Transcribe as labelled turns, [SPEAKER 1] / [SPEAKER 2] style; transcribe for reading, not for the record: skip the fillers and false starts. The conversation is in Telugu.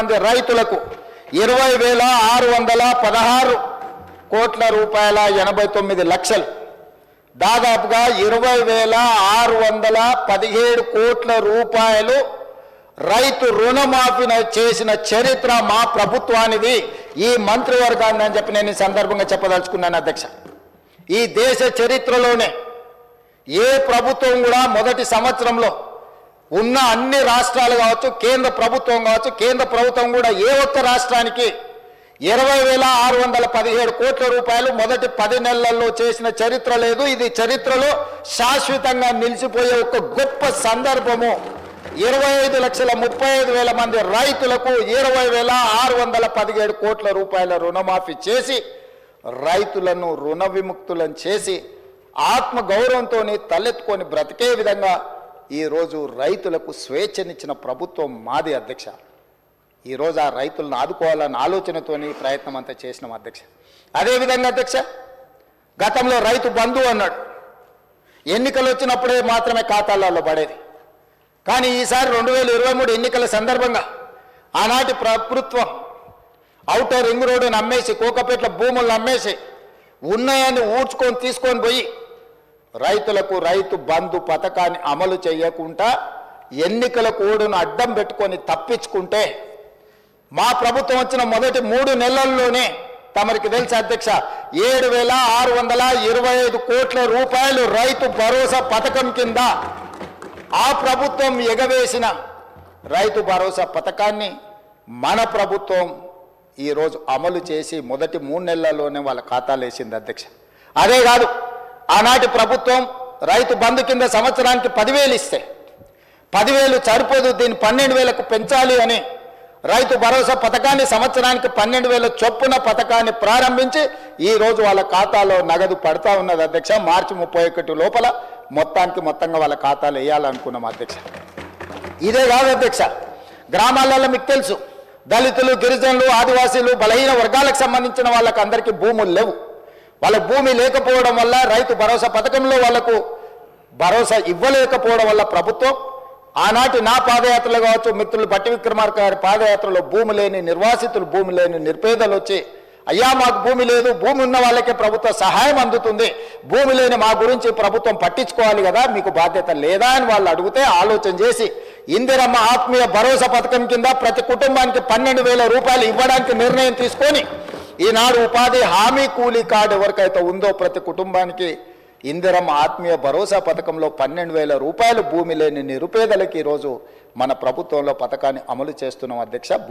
[SPEAKER 1] మంది రైతులకు 20,616 కోట్ల రూపాయల 89 లక్షలు, దాదాపుగా 20,617 కోట్ల రూపాయలు రైతు రుణమాఫీ చేసిన చరిత్ర మా ప్రభుత్వానిది, ఈ మంత్రివర్గాన్ని అని చెప్పి నేను ఈ సందర్భంగా చెప్పదలుచుకున్నాను అధ్యక్ష. ఈ దేశ చరిత్రలోనే ఏ ప్రభుత్వం కూడా మొదటి సంవత్సరంలో ఉన్న అన్ని రాష్ట్రాలు కావచ్చు, కేంద్ర ప్రభుత్వం కావచ్చు, కేంద్ర ప్రభుత్వం కూడా ఏ ఒక్క రాష్ట్రానికి 20,617 కోట్ల రూపాయలు మొదటి 10 నెలల్లో చేసిన చరిత్ర లేదు. ఇది చరిత్రలో శాశ్వతంగా నిలిచిపోయే ఒక గొప్ప సందర్భము. 25,35,000 మంది రైతులకు 20,617 కోట్ల రూపాయల రుణమాఫీ చేసి రైతులను రుణ విముక్తులను చేసి ఆత్మ గౌరవంతో తలెత్తుకొని బ్రతికే విధంగా ఈరోజు రైతులకు స్వేచ్ఛనిచ్చిన ప్రభుత్వం మాది అధ్యక్ష. ఈరోజు ఆ రైతులను ఆదుకోవాలన్న ఆలోచనతోని ప్రయత్నం అంతా చేసినాం అధ్యక్ష. అదేవిధంగా అధ్యక్ష, గతంలో రైతు బంధు అన్నాడు, ఎన్నికలు వచ్చినప్పుడే మాత్రమే ఖాతాలలో పడేది. కానీ ఈసారి 2023 ఎన్నికల సందర్భంగా ఆనాటి ప్రభుత్వం ఔటర్ రింగ్ రోడ్డును అమ్మేసి, కోకపేట్ల భూములను అమ్మేసి, ఉన్నాయని ఊడ్చుకొని తీసుకొని పోయి రైతులకు రైతు బంధు పథకాన్ని అమలు చేయకుండా ఎన్నికల కోడ్ను అడ్డం పెట్టుకొని తప్పించుకుంటే మా ప్రభుత్వం వచ్చిన మొదటి 3 నెలల్లోనే తమరికి తెలుసు అధ్యక్ష, 7,625 కోట్ల రూపాయలు రైతు భరోసా పథకం కింద ఆ ప్రభుత్వం ఎగవేసిన రైతు భరోసా పథకాన్ని మన ప్రభుత్వం ఈరోజు అమలు చేసి మొదటి 3 నెలల్లోనే వాళ్ళ ఖాతాలు వేసింది అధ్యక్ష. అదే కాదు, ఆనాటి ప్రభుత్వం రైతు బంధు కింద సంవత్సరానికి 10,000 ఇస్తే 10,000 సరిపోదు, దీన్ని 12,000కు పెంచాలి అని రైతు భరోసా పథకాన్ని సంవత్సరానికి 12,000 చొప్పున పథకాన్ని ప్రారంభించి ఈరోజు వాళ్ళ ఖాతాలో నగదు పడతా ఉన్నది అధ్యక్ష. మార్చి 31 లోపల మొత్తంగా వాళ్ళ ఖాతాలు వేయాలనుకున్నాం అధ్యక్ష. ఇదే కాదు అధ్యక్ష, గ్రామాలలో మీకు తెలుసు, దళితులు, గిరిజనులు, ఆదివాసీలు, బలహీన వర్గాలకు సంబంధించిన వాళ్ళకి అందరికీ భూములు లేవు. వాళ్ళ భూమి లేకపోవడం వల్ల రైతు భరోసా పథకంలో వాళ్లకు భరోసా ఇవ్వలేకపోవడం వల్ల ప్రభుత్వం ఆనాటి నా పాదయాత్రలు కావచ్చు, మిత్రులు బట్టి విక్రమార్క గారి పాదయాత్రలో భూమి లేని నిర్వాసితులు, భూమి లేని నిరుపేదలు వచ్చి, అయ్యా మాకు భూమి లేదు, భూమి ఉన్న వాళ్ళకే ప్రభుత్వ సహాయం అందుతుంది, భూమి లేని మా గురించి ప్రభుత్వం పట్టించుకోవాలి కదా, మీకు బాధ్యత లేదా అని వాళ్ళు అడిగితే ఆలోచన చేసి ఇందిరమ్మ ఆత్మీయ భరోసా పథకం కింద ప్రతి కుటుంబానికి 12,000 రూపాయలు ఇవ్వడానికి నిర్ణయం తీసుకొని ఈనాడు ఉపాధి హామీ కూలీ కార్డు ఎవరికైతే ఉందో ప్రతి కుటుంబానికి ఇందిరమ్మ ఆత్మీయ భరోసా పథకంలో 12,000 రూపాయలు భూమి లేని నిరుపేదలకి ఈరోజు మన ప్రభుత్వంలో పథకాన్ని అమలు చేస్తున్నాం అధ్యక్ష.